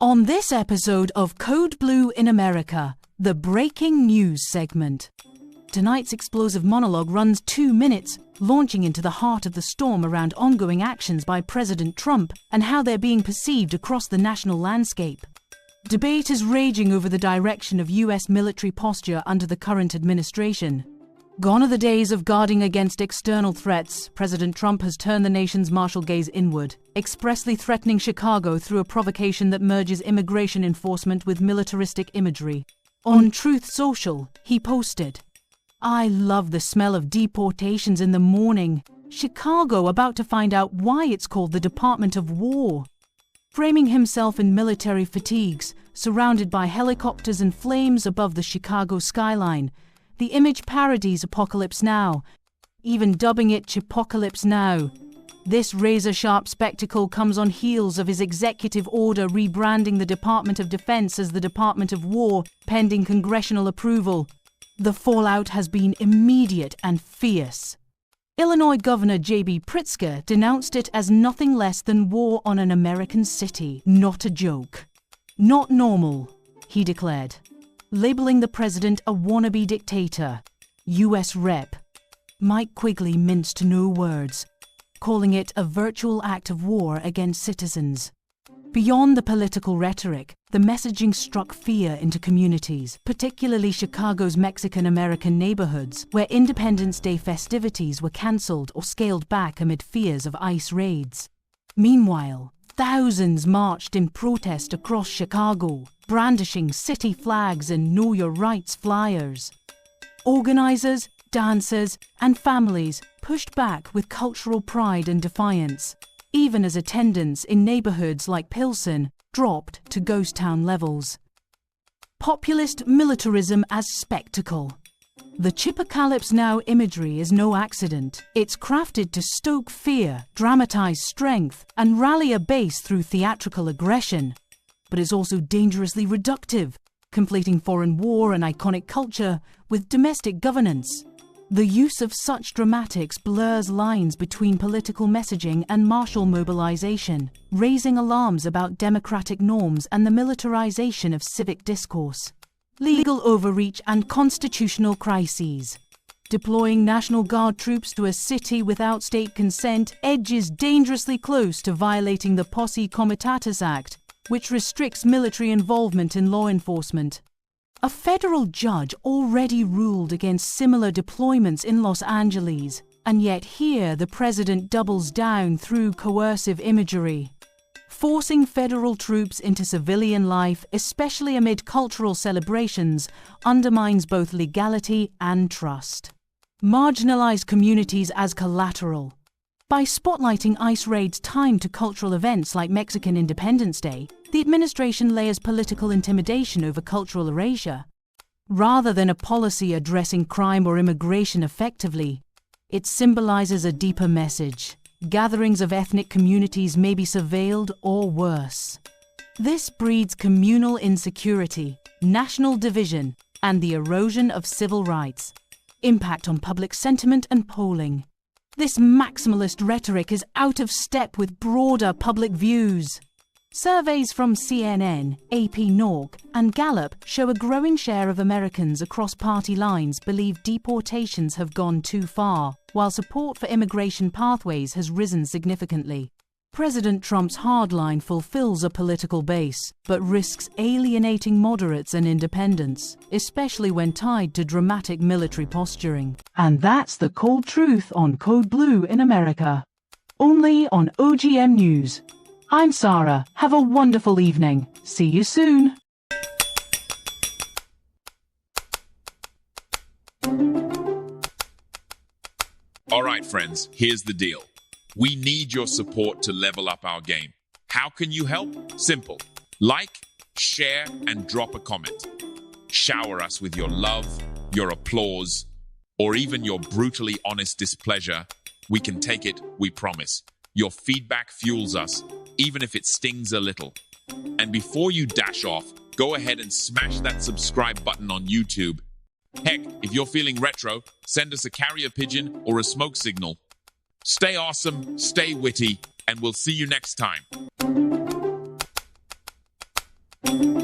On this episode of Code Blue in America, the breaking news segment. Tonight's explosive monologue runs 2 minutes, launching into the heart of the storm around ongoing actions by President Trump and how they're being perceived across the national landscape. Debate is raging over the direction of U.S. military posture under the current administration. Gone are the days of guarding against external threats. President Trump has turned the nation's martial gaze inward, expressly threatening Chicago through a provocation that merges immigration enforcement with militaristic imagery. On Truth Social, he posted, "I love the smell of deportations in the morning. Chicago about to find out why it's called the Department of War." Framing himself in military fatigues, surrounded by helicopters and flames above the Chicago skyline, the image parodies Apocalypse Now, even dubbing it Chipocalypse Now. This razor-sharp spectacle comes on heels of his executive order rebranding the Department of Defense as the Department of War, pending congressional approval. The fallout has been immediate and fierce. Illinois Governor J.B. Pritzker denounced it as nothing less than war on an American city, not a joke. "Not normal," he declared, labeling the president a wannabe dictator. U.S. Rep. Mike Quigley minced no words, calling it a virtual act of war against citizens. Beyond the political rhetoric, the messaging struck fear into communities, particularly Chicago's Mexican-American neighborhoods, where Independence Day festivities were cancelled or scaled back amid fears of ICE raids. Meanwhile, thousands marched in protest across Chicago, brandishing city flags and Know Your Rights flyers. Organizers, dancers, and families pushed back with cultural pride and defiance, even as attendance in neighborhoods like Pilsen dropped to ghost town levels. Populist militarism as spectacle. The Chipocalypse Now imagery is no accident. It's crafted to stoke fear, dramatize strength, and rally a base through theatrical aggression. But it's also dangerously reductive, conflating foreign war and iconic culture with domestic governance. The use of such dramatics blurs lines between political messaging and martial mobilization, raising alarms about democratic norms and the militarization of civic discourse. Legal overreach and constitutional crises. Deploying National Guard troops to a city without state consent edges dangerously close to violating the Posse Comitatus Act, which restricts military involvement in law enforcement. A federal judge already ruled against similar deployments in Los Angeles, and yet here the president doubles down through coercive imagery. Forcing federal troops into civilian life, especially amid cultural celebrations, undermines both legality and trust. Marginalized communities as collateral. By spotlighting ICE raids timed to cultural events like Mexican Independence Day, the administration layers political intimidation over cultural erasure. Rather than a policy addressing crime or immigration effectively, it symbolizes a deeper message. Gatherings of ethnic communities may be surveilled or worse. This breeds communal insecurity, national division, and the erosion of civil rights. Impact on public sentiment and polling. This maximalist rhetoric is out of step with broader public views. Surveys from CNN, AP NORC, and Gallup show a growing share of Americans across party lines believe deportations have gone too far, while support for immigration pathways has risen significantly. President Trump's hardline fulfills a political base, but risks alienating moderates and independents, especially when tied to dramatic military posturing. And that's the cold truth on Code Blue in America. Only on OGM News. I'm Sarah. Have a wonderful evening. See you soon. All right, friends, here's the deal. We need your support to level up our game. How can you help? Simple. Like, share, and drop a comment. Shower us with your love, your applause, or even your brutally honest displeasure. We can take it, we promise. Your feedback fuels us, even if it stings a little. And before you dash off, go ahead and smash that subscribe button on YouTube. Heck, if you're feeling retro, send us a carrier pigeon or a smoke signal. Stay awesome, stay witty, and we'll see you next time. you.